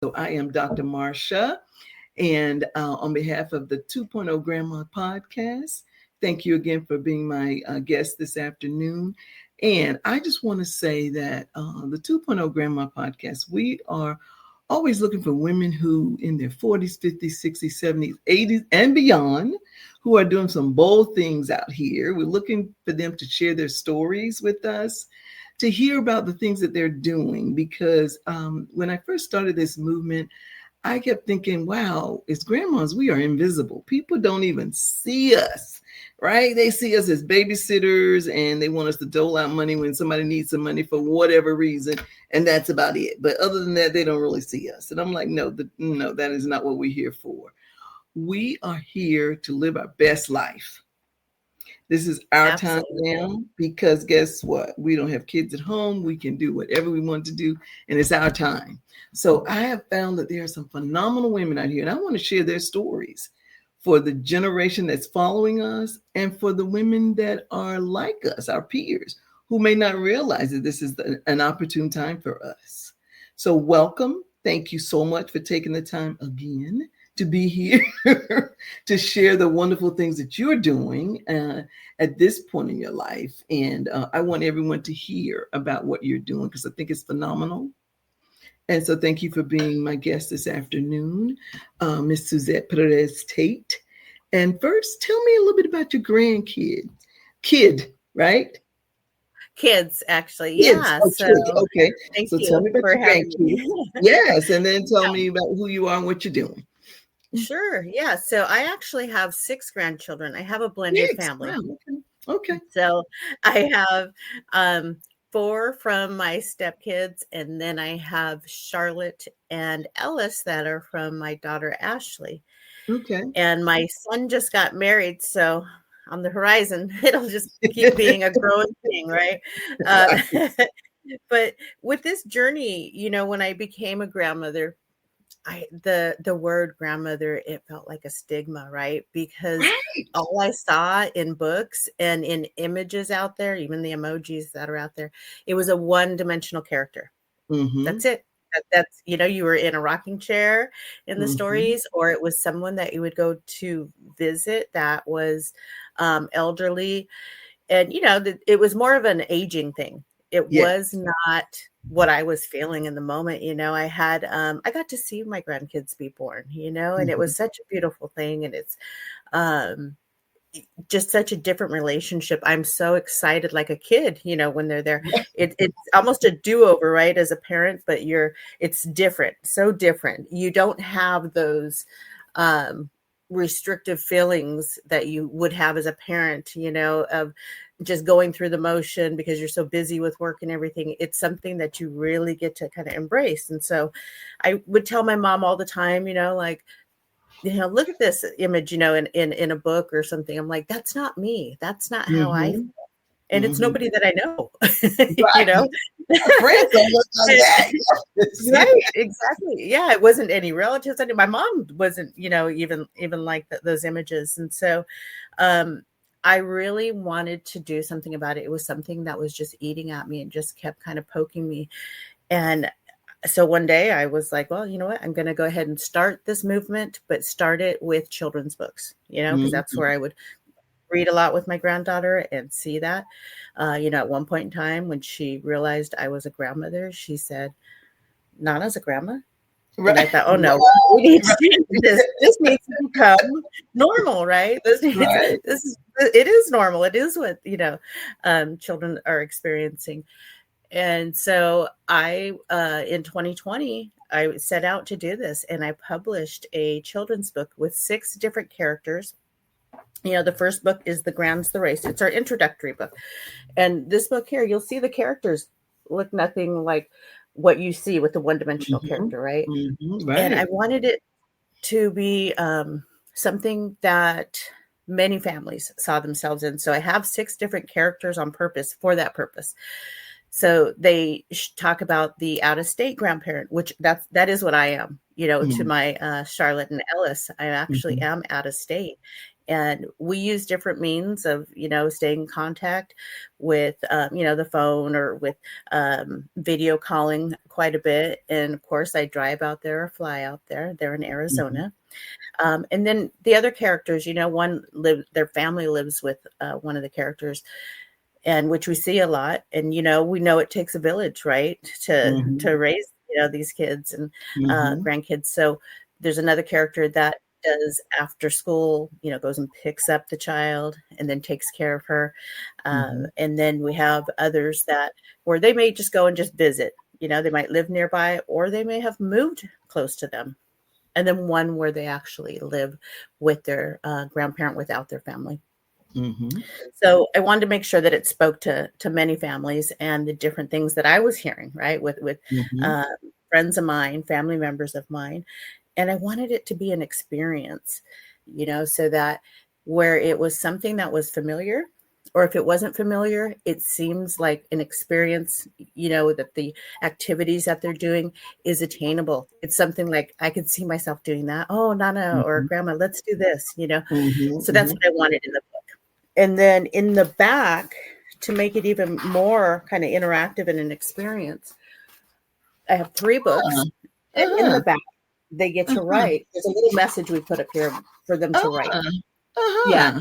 So I am Dr. Marsha, and on behalf of the 2.0 Grandma podcast, thank you again for being my guest this afternoon. And I just want to say that the 2.0 Grandma podcast, we are always looking for women who in their 40s, 50s, 60s, 70s, 80s, and beyond, who are doing some bold things out here. We're looking for them to share their stories with us, to hear about the things that they're doing. Because when I first started this movement, I kept thinking, wow, as grandmas, we are invisible. People don't even see us, right? They see us as babysitters and they want us to dole out money when somebody needs some money for whatever reason. And that's about it. But other than that, they don't really see us. And I'm like, no, that is not what we're here for. We are here to live our best life. This is our Absolutely. time now, because guess what? We don't have kids at home. We can do whatever we want to do, and it's our time. So I have found that there are some phenomenal women out here, and I want to share their stories for the generation that's following us and for the women that are like us, our peers, who may not realize that this is an opportune time for us. So welcome. Thank you so much for taking the time again to be here to share the wonderful things that you're doing at this point in your life. And I want everyone to hear about what you're doing because I think it's phenomenal. And so thank you for being my guest this afternoon, Miss Suzette Perez-Tate. And first, tell me a little bit about your grandkid. Kid, right? Kids, actually. Kids. Yeah. Oh, So kid. Okay. thank So tell you me about for your having grandkids. me. Yes. And then tell Yeah, me about who you are and what you're doing. sure. Yeah. So I actually have 6 grandchildren. I have a blended Kids. family. Wow. Okay. So I have 4 from my stepkids, and then I have Charlotte and Ellis that are from my daughter Ashley. Okay. And my son just got married, so on the horizon, it'll just keep being a growing thing, right? Uh, Right. but with this journey, when I became a grandmother, the word grandmother, it felt like a stigma, right? Because Right. all I saw in books and in images out there, even the emojis that are out there, it was a one-dimensional character. Mm-hmm. That's it. That's you were in a rocking chair in the Mm-hmm. stories, or it was someone that you would go to visit that was elderly, and it was more of an aging thing. It was Yes. not what I was feeling in the moment. I got to see my grandkids be born, and it Mm-hmm. was such a beautiful thing, and it's um just such a different relationship. I'm so excited like a kid, when they're there. It's almost a do-over, right, as a parent, but it's different, so different. You don't have those um restrictive feelings that you would have as a parent, of just going through the motion because you're so busy with work and everything. It's something that you really get to kind of embrace. And so I would tell my mom all the time, like, look at this image, in a book or something. I'm like, that's not me. That's not how I feel. Mm-hmm. And it's Mm-hmm. nobody that I know, you Right. know? Our friends don't look like that. Yes. Right, exactly. Yeah, it wasn't any relatives. My mom wasn't, even like those images. And so I really wanted to do something about it. It was something that was just eating at me and just kept kind of poking me. And so one day I was like, well, you know what? I'm going to go ahead and start this movement, but start it with children's books, because that's where Mm-hmm. I would read a lot with my granddaughter and see that. At one point in time when she realized I was a grandmother, she said, Nana's a grandma. And I Right. thought, oh no, we Right. need to change this. This needs to become normal, right? Right. It is normal. It is what, children are experiencing. And so in 2020, I set out to do this, and I published a children's book with 6 different characters. The first book is The Grand's the Race. It's our introductory book. And this book here, you'll see the characters look nothing like what you see with the one-dimensional Mm-hmm. character, right? Mm-hmm. And I Right. wanted it to be something that many families saw themselves in. So I have 6 different characters on purpose for that purpose. So they talk about the out-of-state grandparent, which that is what I am, to Mm-hmm. my Charlotte and Ellis. I actually Mm-hmm. am out of state. And we use different means of, staying in contact with, the phone or with video calling quite a bit. And of course, I drive out there or fly out there. They're in Arizona. And then the other characters, their family lives with one of the characters, and which we see a lot. And, we know it takes a village, right, to raise, these kids and grandkids. So there's another character that does after school, goes and picks up the child and then takes care of her. And then we have others where they may just go and just visit, they might live nearby, or they may have moved close to them. And then one where they actually live with their grandparent without their family. So I wanted to make sure that it spoke to many families and the different things that I was hearing, right, with friends of mine, family members of mine. And I wanted it to be an experience, so that where it was something that was familiar, or if it wasn't familiar, it seems like an experience, that the activities that they're doing is attainable. It's something like I could see myself doing that. Oh, Nana or Grandma, let's do this, So that's what I wanted in the book. And then in the back, to make it even more kind of interactive and an experience, I have 3 books. And in the back, they get to write. There's a little message we put up here for them to write. Yeah.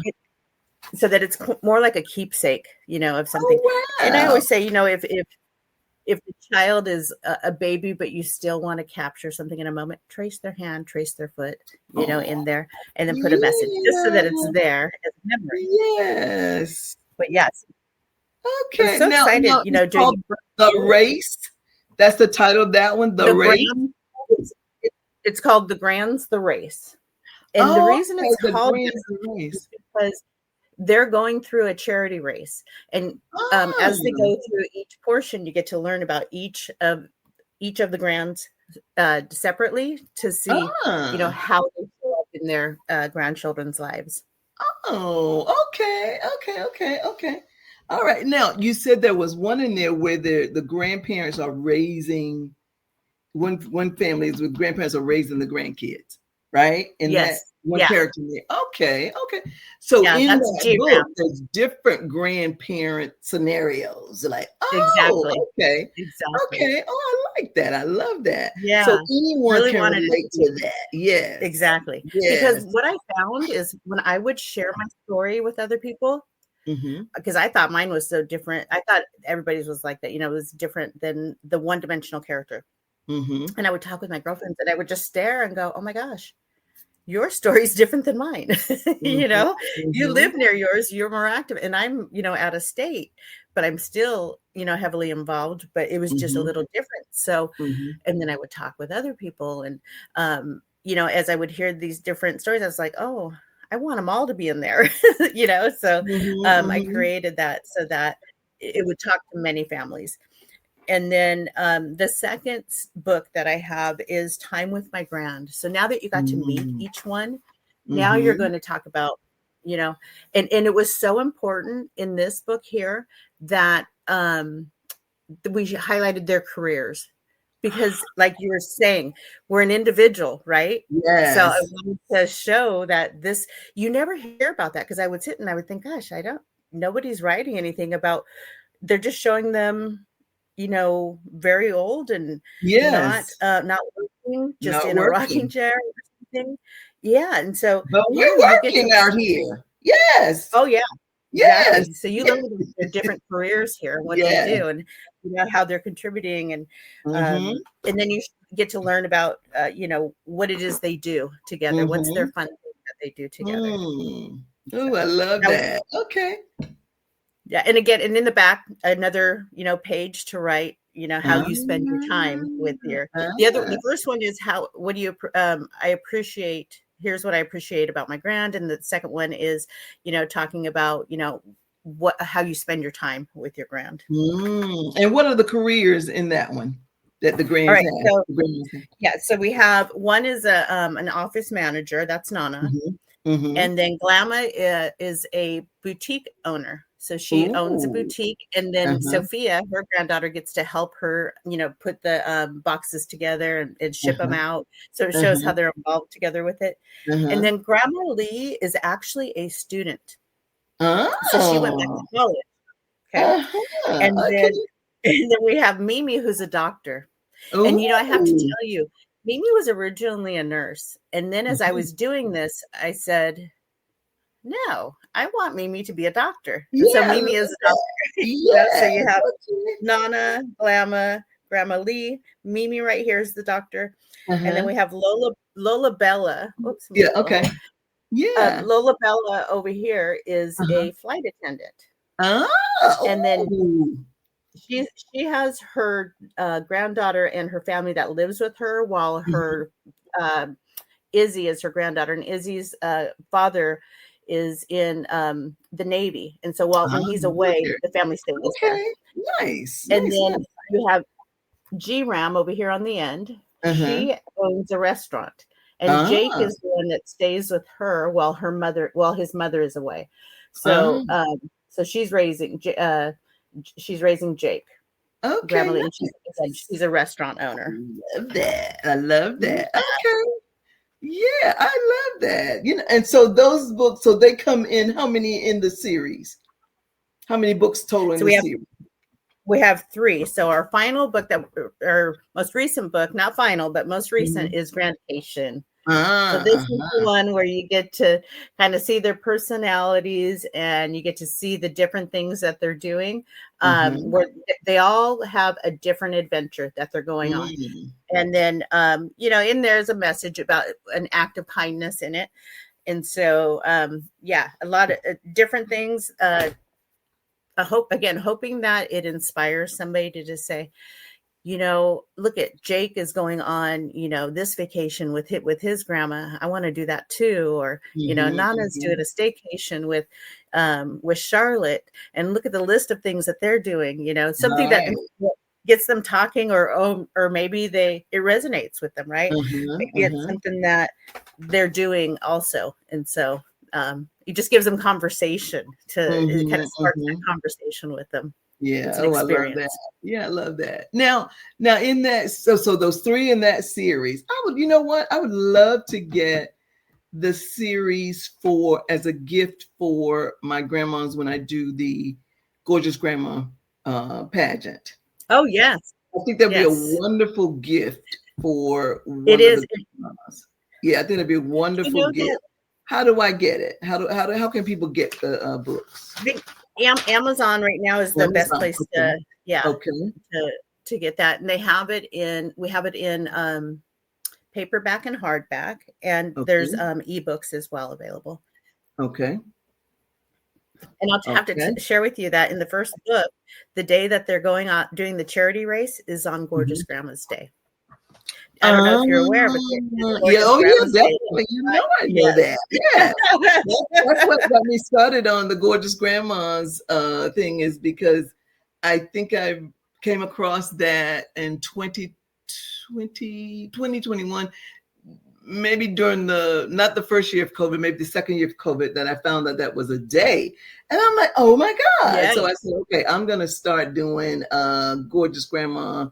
So that it's more like a keepsake, of something. Oh, wow. And I always say, if the child is a baby, but you still want to capture something in a moment, trace their hand, trace their foot, in there, and then put a message just so that it's there as a memory. Yes. But yes. Okay. I'm so excited, doing The Race. That's the title of that one, The Race. It's called The Grand's The Race. And the reason it's called The Race is because they're going through a charity race. And as they go through each portion, you get to learn about each of the grands separately to see, how they show up in their grandchildren's lives. Oh, okay. All right. Now, you said there was one in there where the grandparents are raising, one family is with grandparents are raising the grandkids, right? And yes. That one character there. Okay. So in that book, there's different grandparent scenarios. Like, exactly. Okay. Oh, I like that. I love that. Yeah. So anyone really can relate to that. Yes. Exactly. Yes. Because what I found is when I would share my story with other people, because I thought mine was so different. I thought everybody's was like that, it was different than the one-dimensional character. And I would talk with my girlfriends and I would just stare and go, oh my gosh, your story is different than mine. You live near yours, you're more active. And I'm, out of state, but I'm still, heavily involved, but it was just a little different. So, and then I would talk with other people and, as I would hear these different stories, I was like, oh, I want them all to be in there, so I created that so that it would talk to many families. And then the second book that I have is Time with My Grand. So now that you got to meet each one, now you're going to talk about, and it was so important in this book here that we highlighted their careers. Because like you were saying, we're an individual, right? Yes. So I wanted to show that you never hear about that, because I would sit and I would think, gosh, nobody's writing anything about, they're just showing them, very old and not working, just in a rocking chair or something. Yeah. And so, but we're working out here. Yes. Oh, yeah. Yes. Exactly. So you learn their different careers here and what they do and how they're contributing and then you get to learn about what it is they do together. What's their fun thing that they do together. Oh, I love that. Okay. Yeah, and again, and in the back, another page to write how you spend your time with the first one is I appreciate. Here's what I appreciate about my grand. And the second one is, talking about, how you spend your time with your grand. And what are the careers in that one that the grands have? So we have, one is an office manager. That's Nana. And then Glamma is a boutique owner. So she owns a Ooh. boutique, and then Uh-huh. Sophia, her granddaughter, gets to help her, put the boxes together and ship them Uh-huh. out. So it shows how Uh-huh. they're involved together with it. And Uh-huh. then Grandma Lee is actually a student. So she went back to Oh. college. Okay. Uh-huh. And Okay. then and then we have Mimi, who's a doctor. And I have to Ooh. tell you, Mimi was originally a nurse. And then as I Mhm. was doing this, I said, no, I want Mimi to be a doctor. And so Yeah, I Mimi love is a that. doctor. So Yes. you have Okay. Nana, Glamma, Grandma Lee, Mimi right here is the doctor. And then Uh-huh. we have Lola Bella. Oops, let me Yeah, get a little okay. higher. Yeah. Lola Bella over here is Uh-huh. a flight attendant. And then Oh. she has her granddaughter and her family that lives with her, while Mhm. her Izzy is her granddaughter, and Izzy's father is in the Navy. And so when he's away, Okay. the family stays there. Okay. Nice. And Nice, then nice. you have G Ram over here on the end. Uh-huh. She owns a restaurant. And Jake Ah. is the one that stays with her while his mother is away. Ah. So so she's raising Jake, Okay, Grandma Lee, and nice. she's a restaurant owner. Love that. I love Yeah. that. Okay. Yeah, I love that. And so those books, so they come in how many in the series? How many books total in So the series? we have 3. So our final book, our most recent book, not final, but most recent, Mhm. is Grandcation. So Ah, this is the uh-huh. one where you get to kind of see their personalities, and you get to see the different things that they're doing, Mhm. where they all have a different adventure that they're going on. Mm. And then, in there's a message about an act of kindness in it. And so, a lot of different things. Hoping that it inspires somebody to just say, look at Jake is going on, this vacation with his grandma. I want to do that too. Or, Mhm, Nana's doing mhm. a staycation with Charlotte, and look at the list of things that they're doing, something that Right. gets them talking, or maybe it resonates with them, right? Uh-huh, Maybe it's uh-huh. something that they're doing also. And so it just gives them conversation it kind Mhm, of sparks that mhm. conversation with them. Yeah. It's an Oh, I love that. experience. Yeah, I love that. Now in that, so those 3 in that series, you know what? I would love to get the series for as a gift for my grandmas when I do the Gorgeous Grandma pageant. Oh, yes. I think that'd be a Yes. wonderful gift for It one of is. the grandmas. Yeah, I think it'd be a You wonderful know that gift. How do I get it? How can people get the books? I think Amazon right now is the best Amazon. place Okay. Okay. to get that. And we have it in paperback and hardback, and there's Okay. ebooks as well available. Okay. And I'll have to Okay. share with you that in the first book, the day that they're going out doing the charity race is on Gorgeous Mhm. Grandma's Day. I don't know if you're aware, but it's Yeah, Gorgeous oh yeah, Grandma's Day. definitely. I know Yes. that. Yes. That's what got me started on the Gorgeous Grandmas thing, is because I think I came across that in 2021, maybe during not the first year of COVID, maybe the second year of COVID, that I found that was a day. And I'm like, oh my God. Yeah. So I said, okay, I'm going to start doing a Gorgeous Grandma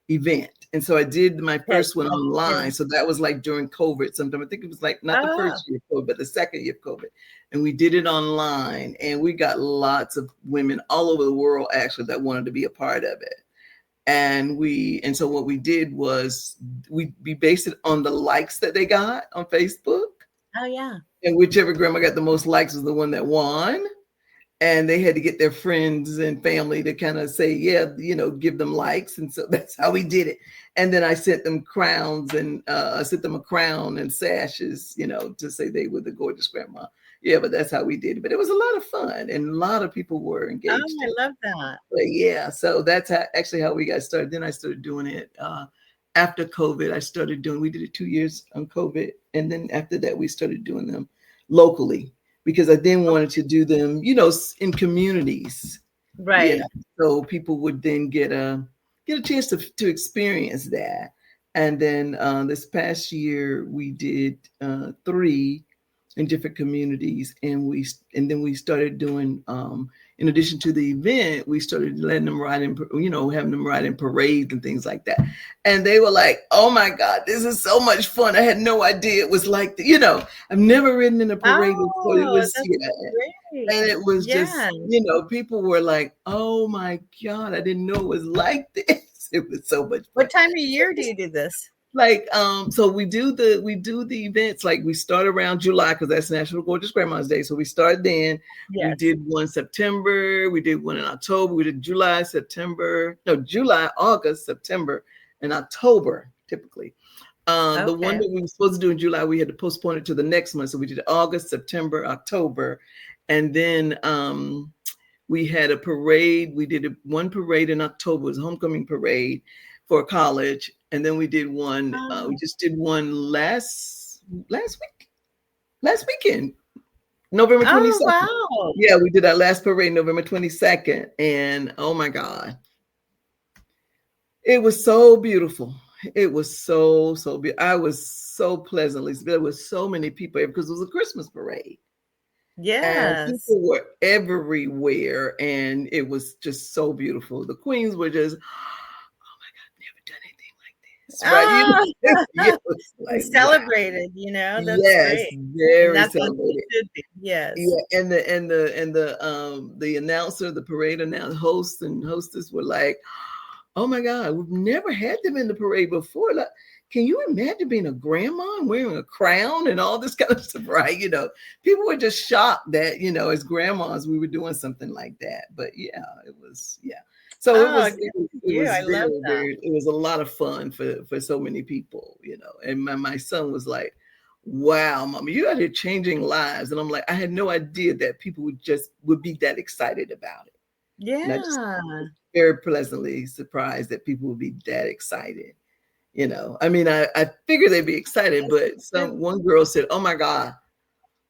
event. And so I did my Yes. first one online. So that was like during COVID sometime. I think it was like not the Oh, first year of COVID, but the second year of COVID. And we did it online, and we got lots of women all over the world actually that wanted to be a part of it. And so what we did was we based it on the likes that they got on Facebook. oh yeah. And whichever grandma got the most likes was the one that won. And they had to get their friends and family to kind of say, yeah, give them likes. And so that's how we did it. And then I sent them crowns, and I sent them a crown and sashes, to say they were the Gorgeous Grandma. Yeah, but that's how we did it. But it was a lot of fun, and a lot of people were Oh, engaged in I it. love that. But yeah, so that's actually how we got started. Then I started doing it after COVID. We did it 2 years on COVID. And then after that, we started doing them locally, because I then wanted to do them, in communities, Right. so people would then get a chance to experience that. And then this past year, we did 3 in different communities, and then we started doing in addition to the event, we started letting them ride in, having them ride in parades and things like that. And they were like, oh my God, this is so much fun. I had no idea it was like, I've never ridden in a parade before. It Oh, was, that's great. and it was Yeah. just, people were like, oh my God, I didn't know it was like this. It was so much fun. What time of year do you do this? Like, so we do the events, like we start around July because that's National Gorgeous Grandma's Day. So we start then. Yes. We did one September, we did one in October, we did July, August, September, and October typically. The one that we were supposed to do in July, we had to postpone it to the next month. So we did August, September, October, and then we had a parade. We did one parade in October, it was a homecoming parade for college. And then we did one, we just did one last weekend, November 22nd. Oh, wow. Yeah, we did our last parade November 22nd. And oh my God, it was so beautiful. It was so beautiful. I was so pleasantly, there were so many people because it was a Christmas parade. Yes. And people were everywhere. And it was just so beautiful. The queens were just, right? Like, celebrated, wow. That's yes, great. Very that's celebrated. Yes. Yeah, and the announcer, the parade host and hostess were like, oh my God, we've never had them in the parade before. Like, can you imagine being a grandma and wearing a crown and all this kind of stuff, right? People were just shocked that, as grandmas, we were doing something like that. But yeah, it was, yeah. So it was it was a lot of fun for so many people, and my son was like, wow, Mama, you're out here changing lives. And I'm like, I had no idea that people would be that excited about it. Yeah. And I just was very pleasantly surprised that people would be that excited. I mean, I figured they'd be excited, but one girl said, oh my God,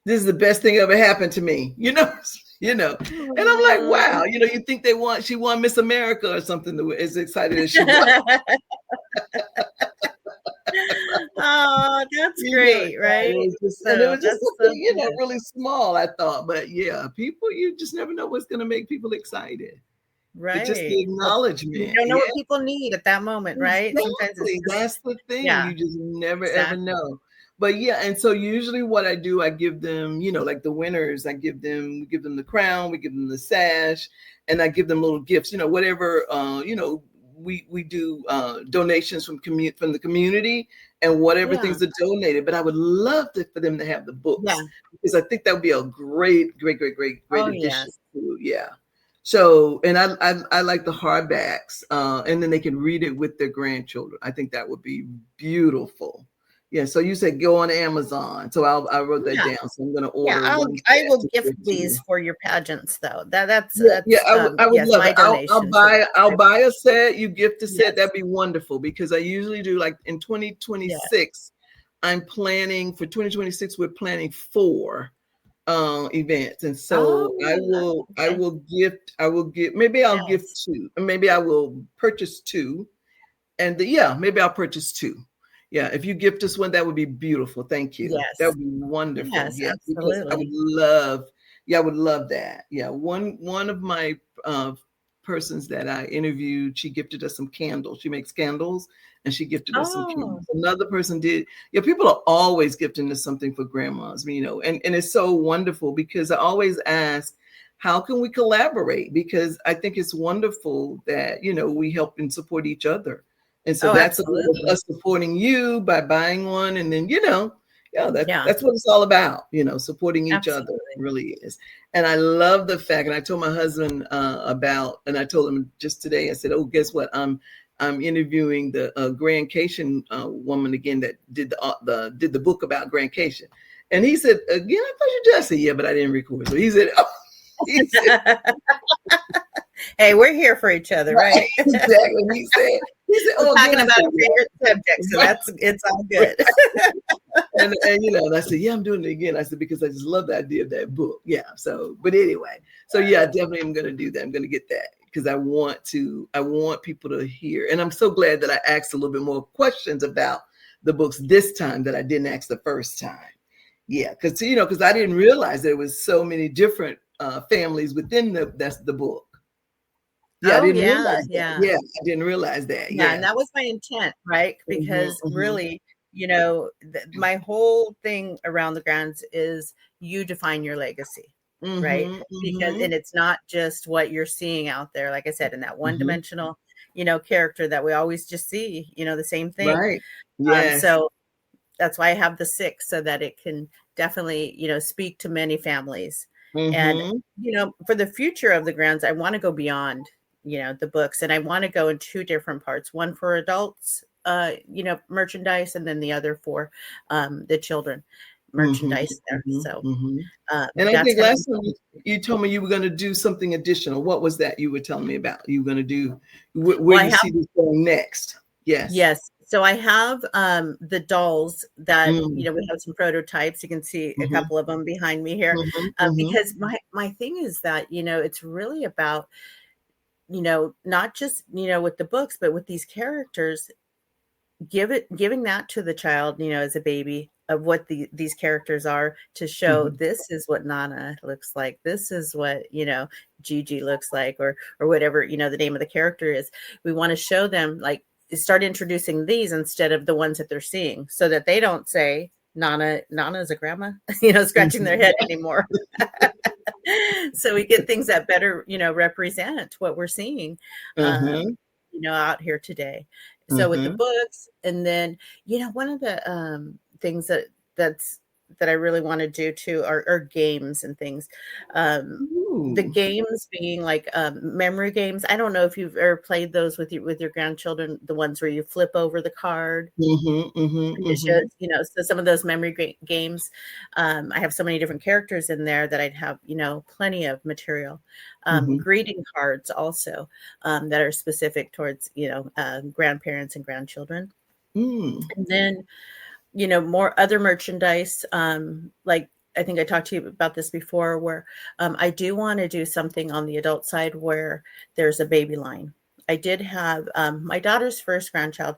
this is the best thing ever happened to me, and I'm like, wow, you think she won Miss America or something as excited as she was. Oh, that's great, right? It was just something, really small, I thought. But yeah, people, you just never know what's going to make people excited. Right. But just the acknowledgement. You don't know what people need at that moment, right? Exactly. That's the thing. Yeah. You just never ever know. But yeah, and so usually what I do, I give them, like the winners, we give them the crown, we give them the sash, and I give them little gifts, whatever, we do donations from the community and whatever things are donated. But I would love for them to have the books because I think that would be a great addition to, So, and I like the hardbacks, and then they can read it with their grandchildren. I think that would be beautiful. Yeah. So you said go on Amazon. So I wrote that down. So I'm going to order. Yeah, I will gift these for your pageants, though. That's I would love it. I'll buy a set. You gift a set. That'd be wonderful because I usually do like in 2026. I'm planning for 2026. We're planning 4 events, and so I will gift. Maybe I'll gift 2, or maybe I will purchase 2, and maybe I'll purchase 2. Yeah, if you gift us one, that would be beautiful. Thank you. Yes. That would be wonderful. Yes, absolutely. I would love that. Yeah, one of my persons that I interviewed, she gifted us some candles. She makes candles, and she gifted us some candles. Another person did. Yeah, people are always gifting us something for grandmas, and it's so wonderful because I always ask, how can we collaborate? Because I think it's wonderful that, we help and support each other. And so that's us supporting you by buying one. And then, that's what it's all about, supporting each other. It really is. And I love the fact, and I told my husband and I told him just today, I said, oh, guess what? I'm interviewing the Grandcation woman again that did the book about Grandcation. And he said, again, I thought you just said, yeah, but I didn't record. So he said, hey, we're here for each other, right? Exactly. He said, we're talking about a favorite subject, so it's all good. and I said, yeah, I'm doing it again. I said, because I just love the idea of that book. Yeah. So, but anyway, so yeah, definitely I'm going to do that. I'm going to get that because I want people to hear. And I'm so glad that I asked a little bit more questions about the books this time that I didn't ask the first time. Yeah. Because I didn't realize there was so many different families within that's the book. Yeah, I Oh, didn't yeah, realize that. yeah. Yeah, I didn't realize that. Yeah, and Yeah. that was my intent, right? Mm-hmm, Because mm-hmm, really, my whole thing around the grants is you define your legacy, right? mm-hmm, Because mm-hmm, and it's not just what you're seeing out there, like I said, in that mm-hmm. one-dimensional, character that we always just see, the same thing. Right. Yes. So that's why I have the 6 so that it can definitely, speak to many families. And, Mm-hmm. for the future of the grants, I want to go beyond, the books, and I want to go in 2 different parts, one for adults, merchandise, and then the other for the children Mm-hmm. merchandise there. Mm-hmm. So Mm-hmm. And I that's think going to last be time you told me you were going to do something additional. What was that you were telling me about? You were going to do where well, I you have see this going next? Yes. Yes. So I have the dolls that, Mm-hmm. we have some prototypes. You can see a Mm-hmm. couple of them behind me here. Mm-hmm. Because my thing is that, it's really about, not just, with the books, but with these characters, giving that to the child, as a baby of what these characters are, to show Mm-hmm. this is what Nana looks like. This is what, Gigi looks like, or whatever, the name of the character is. We want to show them, like, start introducing these instead of the ones that they're seeing, so that they don't say Nana's a grandma, scratching their head anymore. So we get things that better, represent what we're seeing, Uh-huh. out here today. So with the Uh-huh. books, and then, one of the things that I really want to do too are games and things. The Ooh. games being like memory games. I don't know if you've ever played those with your grandchildren, the ones where you flip over the card Mm-hmm. and it Mm-hmm. shows, so some of those memory games. I have so many different characters in there that I'd have, plenty of material. Mm-hmm. Greeting cards also, that are specific towards, grandparents and grandchildren. Mm. And then, more other merchandise, like I think I talked to you about this before, where I do want to do something on the adult side where there's a baby line. I did have my daughter's first grandchild.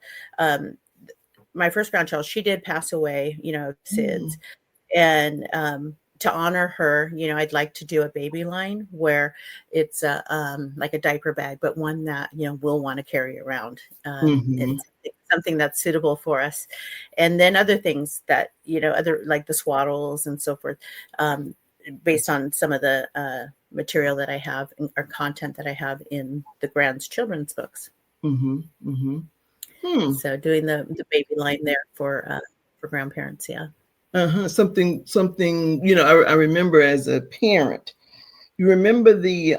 My first grandchild, she did pass away, SIDS. Mm. And to honor her, I'd like to do a baby line where it's like a diaper bag, but one that, we'll want to carry around, Mm-hmm. and something that's suitable for us. And then other things that, other like the swaddles and so forth, based on some of the material that I have or content that I have in the Grand's children's books. Mm-hmm. Mm-hmm. Hmm. So doing the baby line there for grandparents. Yeah. Uh-huh. Something, I remember as a parent, you remember the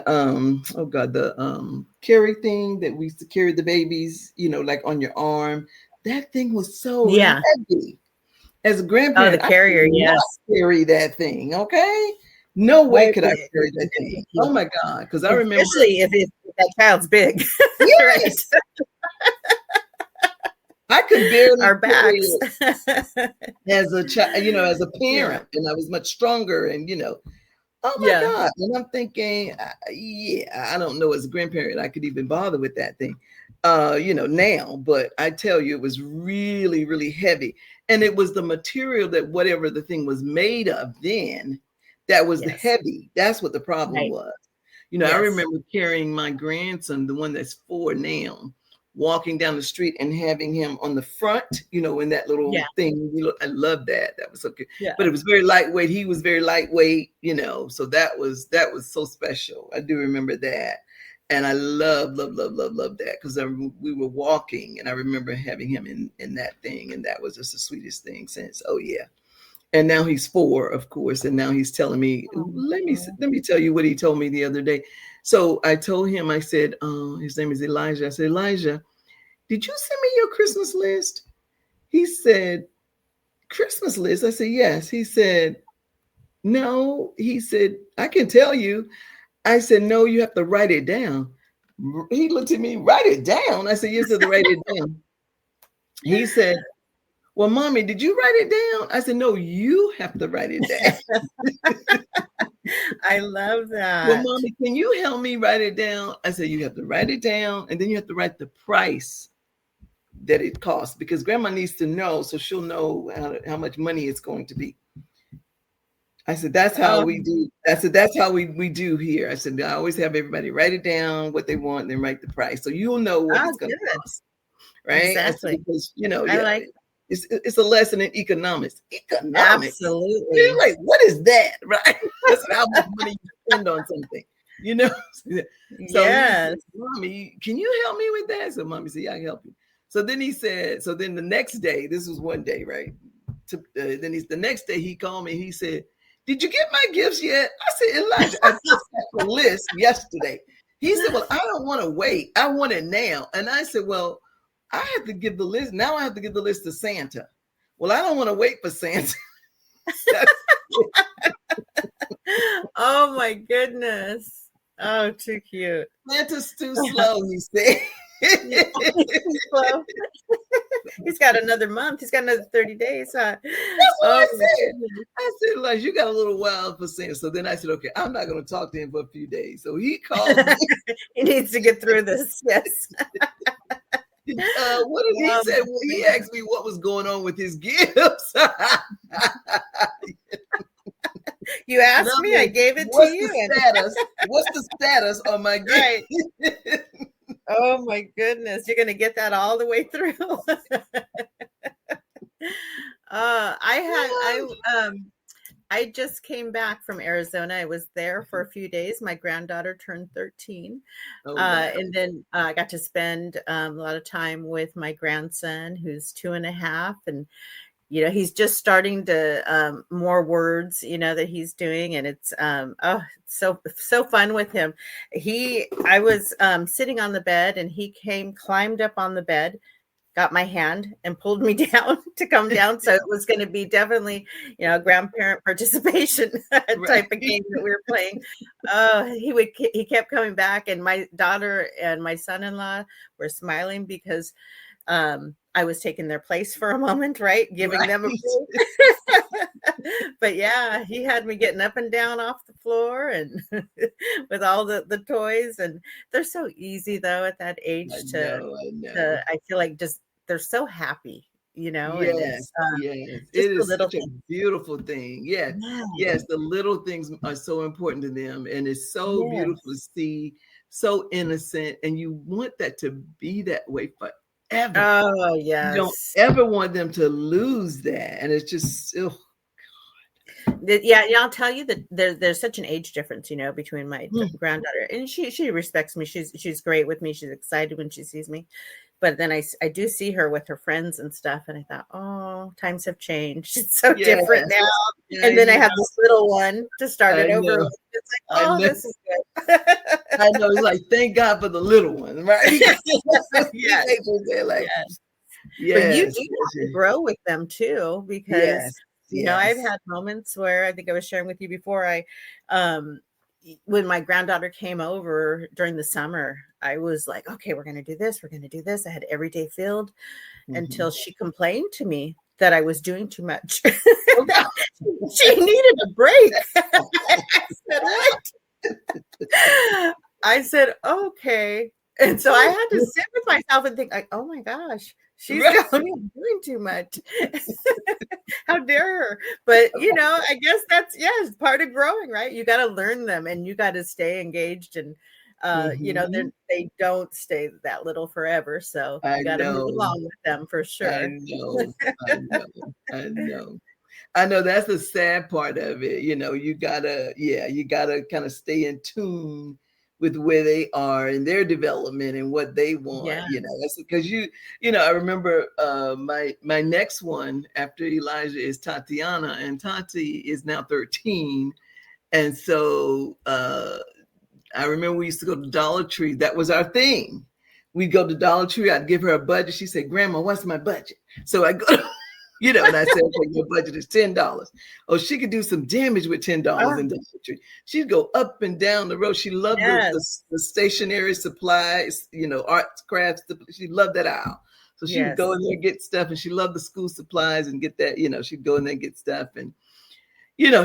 carry thing that we used to carry the babies, like on your arm. That thing was so Yeah. heavy. As a Oh, the grandparent, I could carrier. not Yes. carry that thing. Okay. No way Oh, could I carry that thing. Oh my God. Because I remember, especially if that child's big, right? yes, I could barely Our carry backs. it as a child, as a Yeah. parent, and I was much stronger, and oh my Yeah. God. And I'm thinking, yeah, I don't know as a grandparent, I could even bother with that thing, now, but I tell you, it was really, really heavy. And it was the material that whatever the thing was made of then, that was the Yes. heavy. That's what the problem Right. was. I Yes. remember carrying my grandson, the one that's 4 now, walking down the street and having him on the front, in that little Yeah. thing. I love that. That was so good. Yeah. But it was very lightweight. He was very lightweight, so that was so special. I do remember that. And I love that because we were walking and I remember having him in that thing. And that was just the sweetest thing since. Oh, yeah. And now he's 4, of course. And now he's telling me, let me tell you what he told me the other day. So I told him, I said, his name is Elijah. I said, Elijah, did you send me your Christmas list? He said, Christmas list? I said, yes. He said, no. He said, I can tell you. I said, no, you have to write it down. He looked at me, write it down. I said, yes, you have to write it down. He said, well, Mommy, did you write it down? I said, no, you have to write it down. I love that. Well, Mommy, can you help me write it down? I said, you have to write it down, and then you have to write the price that it costs, because Grandma needs to know, so she'll know how much money it's going to be. I said, that's how we Um, do. I said, that's how we do here. I said, I always have everybody write it down, what they want, and then write the price. So you'll know what it's going to good. cost. Right. I said, Exactly. because, I like it's a lesson in economics. Economics. absolutely. You're like, what is that? Right. That's how much money you spend on something, you know? So he Yes. said, Mommy, can you help me with that? So Mommy said, yeah, I can help you. So then he said, so then the next day, this was one day, right? The next day he called me. He said, did you get my gifts yet? I said, Elijah, I just got the list yesterday. He said, well, I don't want to wait. I want it now. And I said, well, I have to give the list. Now I have to give the list to Santa. Well, I don't want to wait for Santa. Oh my goodness. Oh, too cute. Santa's too slow, he said. Well, he's got another month. He's got another 30 days. Huh? That's what I said. I said, like, you got a little while for Santa. So then I said, okay, I'm not going to talk to him for a few days. So he called me. He needs to get through this. Yes. What did he say? Well, he asked me what was going on with his gifts. You asked me, I gave it to you. What's the status on my gift? Right. Oh my goodness, you're gonna get that all the way through. I just came back from Arizona. I was there for a few days. My granddaughter turned 13. Oh, wow. And then I got to spend a lot of time with my grandson, who's 2.5. And, he's just starting to more words, that he's doing. And it's so fun with him. I was sitting on the bed and he climbed up on the bed, got my hand and pulled me down to come down. So it was going to be definitely, grandparent participation type of game that we were playing. He kept coming back, and my daughter and my son-in-law were smiling because I was taking their place for a moment, right? Giving them a but yeah, he had me getting up and down off the floor and with all the toys, and they're so easy though at that age I feel like just they're so happy, Yes, yes. It is such a beautiful thing. Yes. The little things are so important to them, and it's so beautiful to see, so innocent, and you want that to be that way forever. Oh, yes. You don't ever want them to lose that, and it's just Yeah, I'll tell you that there's such an age difference, between my granddaughter, and she respects me. She's great with me. She's excited when she sees me. But then I do see her with her friends and stuff, and I thought, oh, times have changed. It's so different now. Yeah, and then I have this little one to start it over. It's like, oh, this is good. I know. It's like, thank God for the little one, right? Yes. But you do have to grow with them too, because I've had moments where I think I was sharing with you before. When my granddaughter came over during the summer, I was like, okay, we're going to do this. We're going to do this. I had every day filled until she complained to me that I was doing too much. She needed a break. I said, what? I said, okay. And so I had to sit with myself and think like, oh my gosh, she's doing too much. How dare her? But I guess that's it's part of growing, right? You got to learn them, and you got to stay engaged, and they don't stay that little forever. So you got to move along with them for sure. I know that's the sad part of it. You gotta kind of stay in tune with where they are in their development and what they want. That's because I remember my next one after Elijah is Tatiana, and Tati is now 13. And so I remember we used to go to Dollar Tree. That was our thing. We'd go to Dollar Tree. I'd give her a budget. She said, Grandma, what's my budget? So I go and I said, okay, your budget is $10. Oh, she could do some damage with $10 in Dollar Tree. She'd go up and down the road. She loved the stationery supplies, arts, crafts. She loved that aisle. So she would go in there and get stuff, and she loved the school supplies and get that, she'd go in there and get stuff. And,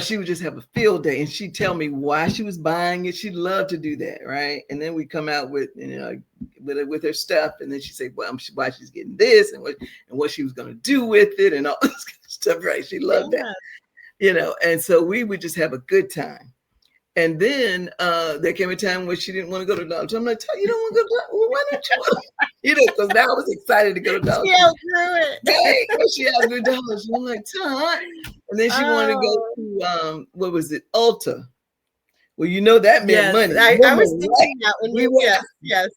she would just have a field day, and she'd tell me why she was buying it. She'd love to do that, right? And then we come out with, with her stuff, and then she'd say, well, why she's getting this and what she was going to do with it and all this kind of stuff, right? She loved that. and so we would just have a good time. And then there came a time where she didn't want to go to Dollar Tree. I'm like, you don't want to go to Dollar Tree? Well, why don't you want to? Because now I was excited to go to Dollar Tree. She outgrew it. Right? She outgrew Dollar Tree. I'm like, Todd. And then she wanted to go to, what was it, Ulta. Well, that meant money. I was thinking that when yes.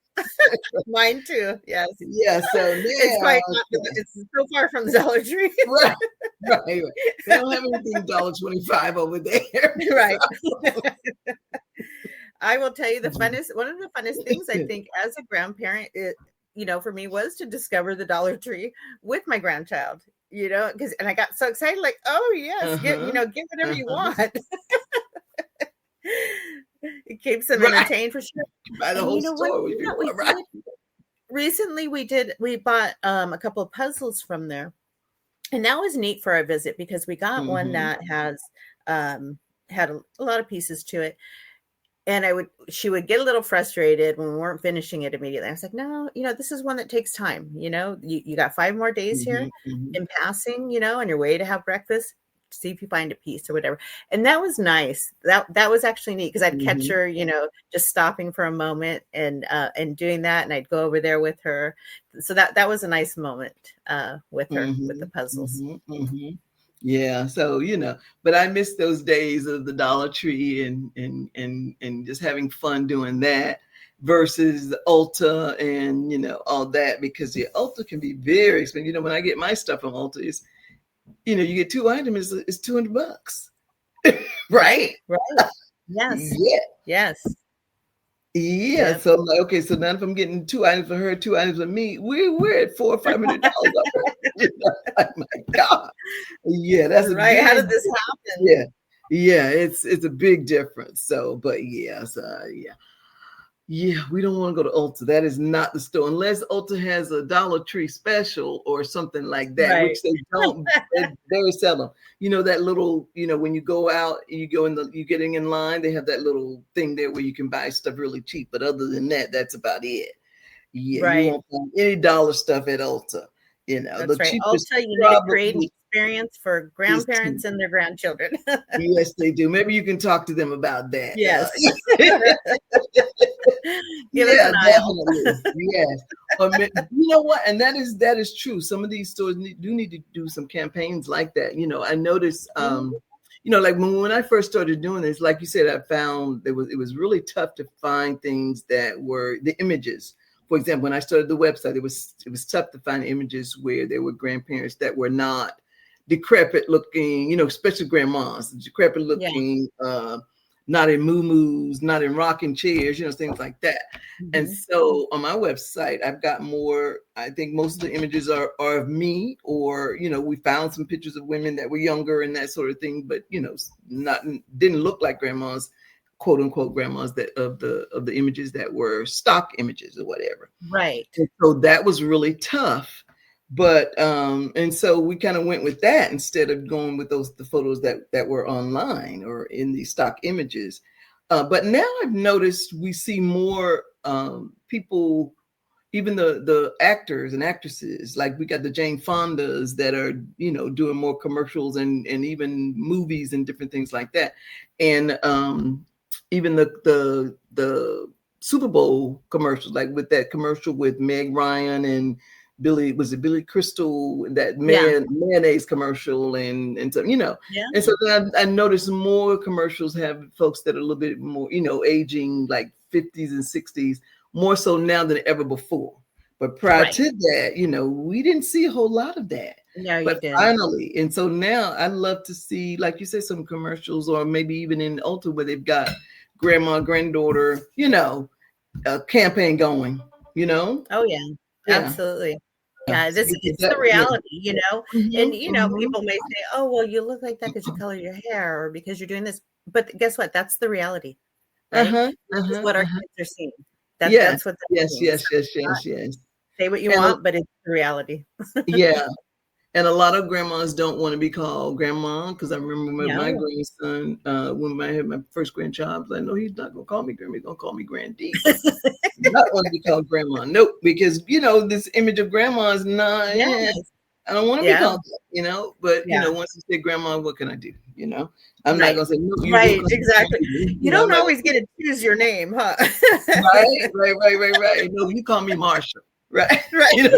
Mine too. Yes. Yeah. So now it's so far from the Dollar Tree. Right. They don't have anything $1.25 over there. Right. I will tell you one of the funnest things I think as a grandparent, for me was to discover the Dollar Tree with my grandchild. And I got so excited, like, oh yes, get whatever you want. It keeps them entertained for sure. By the whole store. Recently we bought a couple of puzzles from there, and that was neat for our visit because we got one that has had a lot of pieces to it. And she would get a little frustrated when we weren't finishing it immediately. I was like, no, this is one that takes time. You got 5 more days here in passing, on your way to have breakfast. See if you find a piece or whatever. And that was nice. That was actually neat because I'd catch her, just stopping for a moment and doing that. And I'd go over there with her. So that was a nice moment with her with the puzzles. Yeah. So, but I miss those days of the Dollar Tree and just having fun doing that versus the Ulta and, all that, because the Ulta can be very expensive. When I get my stuff from Ulta, it's, you get 2 items, it's $200. Right. Yes. Yeah. Yes. Yeah. So I'm like, okay, so now if I'm getting 2 items for her, 2 items for me, we're at $400 or $500. Oh my God. Yeah, that's right. How did this happen? Yeah, it's a big difference. So, but yeah, we don't want to go to Ulta. That is not the store unless Ulta has a Dollar Tree special or something like that, which they don't. They're selling. That little. When you go out, you getting in line. They have that little thing there where you can buy stuff really cheap. But other than that, that's about it. Yeah, you won't find any dollar stuff at Ulta. That's right. Ulta, you need to create an experience for grandparents and their grandchildren. Yes, they do. Maybe you can talk to them about that. Yes. Definitely. Yes. You know what? And that is true. Some of these stores do need to do some campaigns like that. I noticed, like when I first started doing this, like you said, I found it was really tough to find things that were the images. For example, when I started the website, it was tough to find images where there were grandparents that were not decrepit looking, especially grandmas, decrepit looking, not in moo-moos, not in rocking chairs, things like that. And so on my website, I've got more, I think most of the images are of me, or, we found some pictures of women that were younger and that sort of thing, but, didn't look like grandmas, quote unquote grandmas, that of the images that were stock images or whatever. Right. And so that was really tough. But and so we kind of went with that instead of going with the photos that were online or in the stock images. But now I've noticed we see more people, even the actors and actresses, like we got the Jane Fondas that are, doing more commercials and even movies and different things like that. And even the Super Bowl commercials, like with that commercial with Meg Ryan and Billy Crystal, that mayonnaise commercial and so, and so then I noticed more commercials have folks that are a little bit more, aging like 50s and 60s, more so now than ever before. But prior to that, we didn't see a whole lot of that. No, you but didn't. Finally, and so now I love to see, like you said, some commercials, or maybe even in Ulta where they've got grandma, granddaughter, a campaign going, Oh yeah. Absolutely. Yeah, it's the reality, and people may say, oh, well, you look like that because you color your hair or because you're doing this. But guess what? That's the reality. Right? This is what our kids are seeing. That's what they're seeing. Yes. Say what you want, but it's the reality. Yeah. And a lot of grandmas don't want to be called grandma, because I remember when my grandson, when I had my first grandchild, I was like, no, he's not going to call me grandma. He's going to call me Granddie. Not want to be called grandma. Nope. Because, this image of grandma is not. Yes. I don't want to be Yeah. called that, but Yeah. once you say grandma, what can I do? I'm not Right. gonna say no. You're Right. welcome. Exactly. You I'm don't not always get to choose your name, huh? right. No, you call me Marsha, right? Right.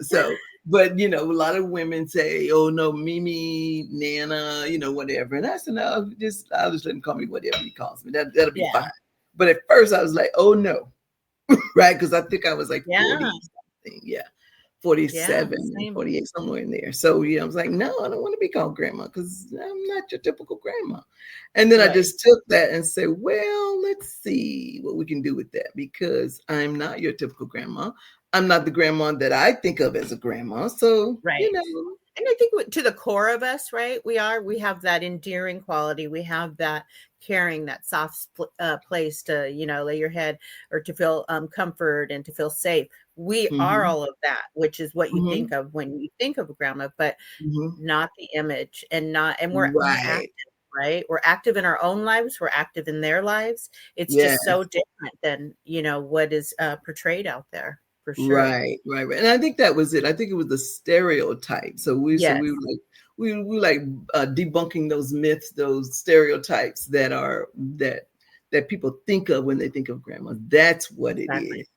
So, but a lot of women say, "Oh no, Mimi, Nana, whatever," and I said, "No, I'll just let him call me whatever he calls me. That'll be Yeah. fine." But at first, I was like, "Oh no," right? Because I think I was like 40 Yeah. something, Yeah. 47, Same. 48, somewhere in there. So I was like, "No, I don't want to be called grandma because I'm not your typical grandma." And then I Right. just took that and said, "Well, let's see what we can do with that because I'm not your typical grandma. I'm not the grandma that I think of as a grandma. So, Right. And I think to the core of us, right, we have that endearing quality. We have that caring, that soft place to, lay your head or to feel comfort and to feel safe. We are all of that, which is what you think of when you think of a grandma, but not the image and we're active, right? We're active in our own lives. We're active in their lives. It's just so different than, what is portrayed out there. For sure. Right. And I think that was it. I think it was the stereotype. So we were like debunking those myths, those stereotypes that people think of when they think of grandma. That's what it is,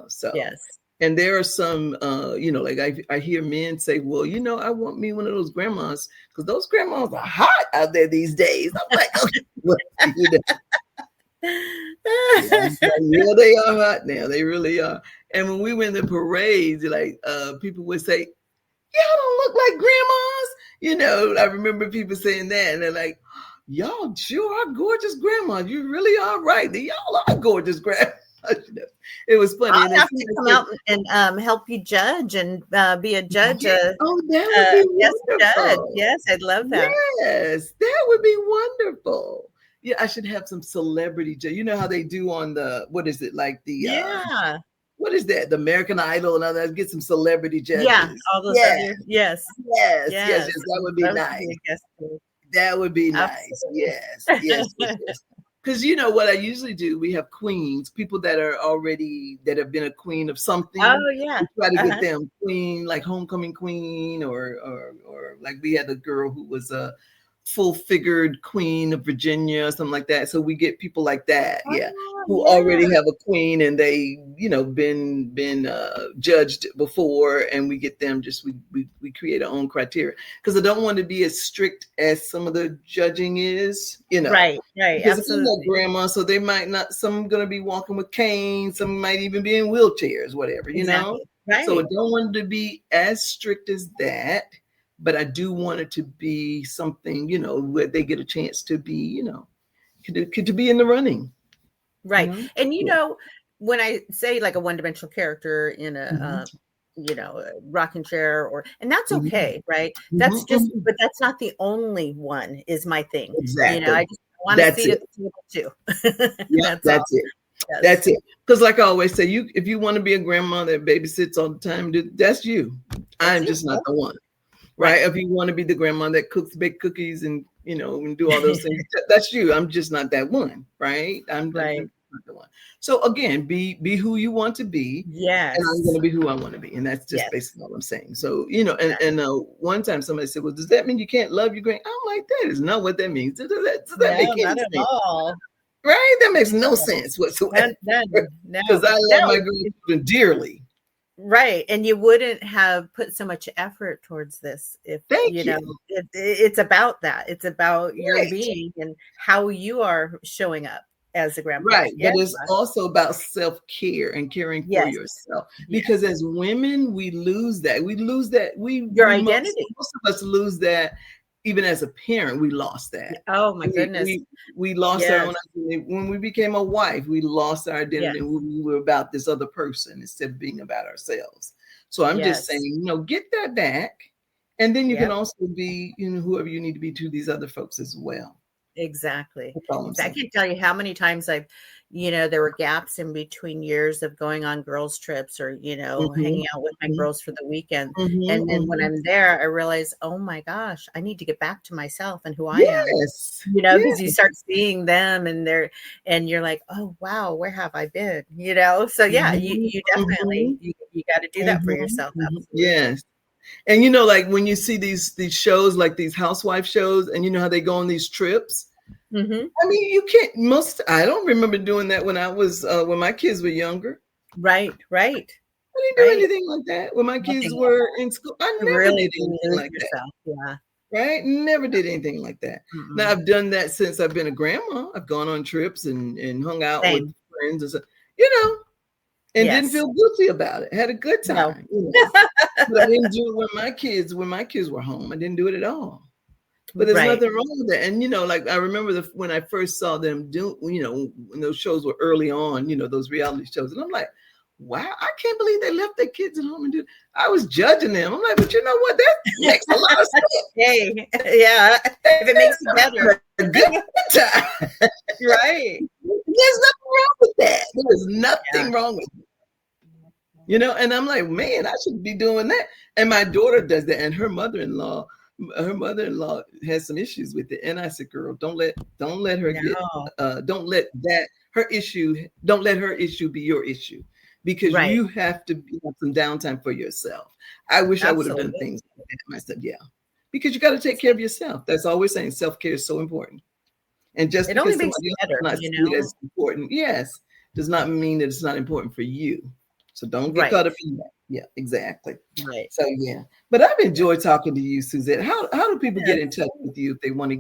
So yes. And there are some, like I hear men say, well, I want me one of those grandmas because those grandmas are hot out there these days. I'm like, okay, well, yeah, they are hot now. They really are. And when we went to parades, like people would say, "Y'all don't look like grandmas." I remember people saying that, and they're like, "Y'all sure are gorgeous grandmas. You really are right. Y'all are gorgeous grandmas." It was funny. I'll and have to come out and help you judge and be a judge. That would be wonderful. Judge. Yes, I'd love that. Yes, that would be wonderful. Yeah, I should have some celebrity judge. You know how they do on what is it, like the what is that? The American Idol and others. Get some celebrity judges. Yeah, all those other, yes. That would be nice. That would be nice. Yes. Because what I usually do, we have queens, people that have been a queen of something. Oh yeah. We try to get them queen, like homecoming queen, or like we had a girl who was a full-figured queen of Virginia, something like that. So we get people like that, who already have a queen and they, been judged before, and we get them. We create our own criteria because I don't want to be as strict as some of the judging is, Right, because absolutely. I'm not grandma, so they might not. Some going to be walking with canes, some might even be in wheelchairs, whatever, Exactly. Right. So I don't want it to be as strict as that. But I do want it to be something, where they get a chance to be, to be in the running. Right. And, when I say like a one-dimensional character in a, a rocking chair and that's okay. Right. That's but that's not the only one is my thing. Exactly. I just want to see it at the table too. Yeah, that's it. Yes. That's it. Because like I always say, if you want to be a grandma that babysits all the time, that's you. I'm just not the one. Right. If you want to be the grandma that bake cookies and, and do all those things, that's you. I'm just not that one. Right. I'm not the one. So again, be who you want to be. Yes. And I'm going to be who I want to be. And that's just basically all I'm saying. So, and one time somebody said, well, does that mean you can't love your grandma? I'm like, that is not what that means. Does that make any sense? At all. Right. That makes no sense whatsoever. Because I love my grandchildren dearly. Right. And you wouldn't have put so much effort towards this if, it's about that. It's about your being and how you are showing up as a grandpa. Right. But it's also about self-care and caring for yourself. Because as women, we lose that. Your identity. Most of us lose that. Even as a parent, we lost that. Oh my goodness. We lost our own identity. When we became a wife, we lost our identity and we were about this other person instead of being about ourselves. So I'm just saying, get that back. And then you can also be, whoever you need to be to these other folks as well. Exactly. I can't tell you how many times I've, there were gaps in between years of going on girls' trips or, Mhm. hanging out with my Mhm. girls for the weekend. Mhm. And then when Mhm. I'm there, I realize, oh my gosh, I need to get back to myself and who I am. Yes. Because you Yes. start seeing them and you're like, oh wow, where have I been? So yeah, Mhm. you definitely Mhm. you got to do that for Mhm. yourself. Mhm. Absolutely. Yes. And like when you see these shows, like these housewife shows, and how they go on these trips. Hmm. I mean, you can't. I don't remember doing that when I was when my kids were younger. Right, right, I didn't do right. anything like that when my kids Nothing were in school. I to never really did anything lose like that. yourself. Yeah. Right? Never did anything like that. Now Mm-mm. I've done that since I've been a grandma. I've gone on trips and hung out with Same. friends and stuff, you know, and didn't Yes. feel guilty about it. Had a good No. time, But I didn't do it when my kids were home. I didn't do it at all. But there's Right. nothing wrong with that. And like I remember when I first saw them do, when those shows were early on, those reality shows, and I'm like, wow, I can't believe they left their kids at home and do. I was judging them. I'm like, but you know what? That makes a lot of sense. Hey, yeah. If it makes it better. A good time. Right. There's nothing wrong with that. There's Yeah. nothing wrong with it. And I'm like, man, I should be doing that. And my daughter does that, and her mother-in-law has some issues with it. And I said, girl, don't let her get No. don't let that her issue don't let her issue be your issue, because Right. you have to have some downtime for yourself. I wish I would have done Absolutely. things like that myself. Yeah, because you got to take care of yourself. That's all we're saying. Self-care is so important. And just It only because makes somebody it else does better, not see it as important, yes, does not mean that it's not important for you. So don't get Right. caught up in that. Yeah, exactly. Right. So yeah, but I've Yeah. enjoyed talking to you, Suzette. How do people get in Yes. touch with you if they want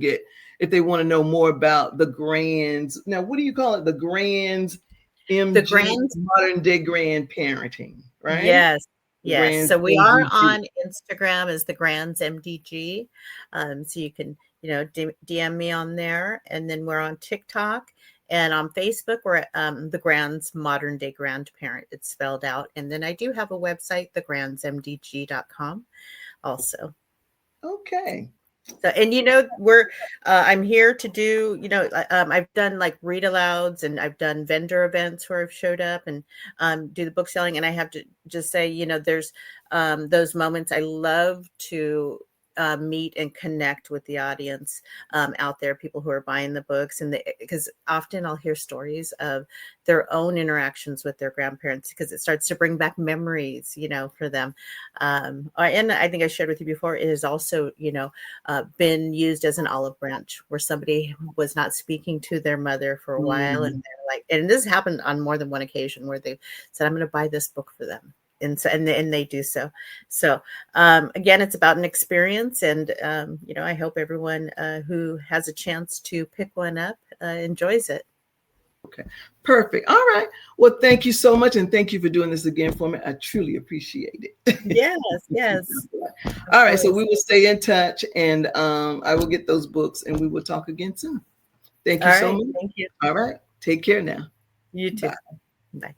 to know more about the grands? Now, what do you call it? The grands, The MG, grand modern day grandparenting, right? Yes. The Yes. grands So we are MDG. on Instagram as the Grands MDG. So you can, DM me on there. And then we're on TikTok and on Facebook. We're at the Grands Modern Day Grandparent. It's spelled out. And then I do have a website, thegrandsmdg.com also. Okay. So, and I'm here to do, I've done like read alouds and I've done vendor events where I've showed up and do the book selling. And I have to just say, there's those moments I love to meet and connect with the audience out there, people who are buying the books. And because often I'll hear stories of their own interactions with their grandparents because it starts to bring back memories, for them. And I think I shared with you before, it is also, been used as an olive branch where somebody was not speaking to their mother for a while. And Mm. they're like, and this happened on more than one occasion where they said, I'm going to buy this book for them. And so, and they do so. So, again, it's about an experience. And, I hope everyone who has a chance to pick one up enjoys it. Okay, perfect. All right. Well, thank you so much. And thank you for doing this again for me. I truly appreciate it. Yes, yes. Of All right. So we course. will stay in touch, and I will get those books and we will talk again soon. Thank All you so right. much. Thank you. All right. Take care now. You too. Bye. Bye.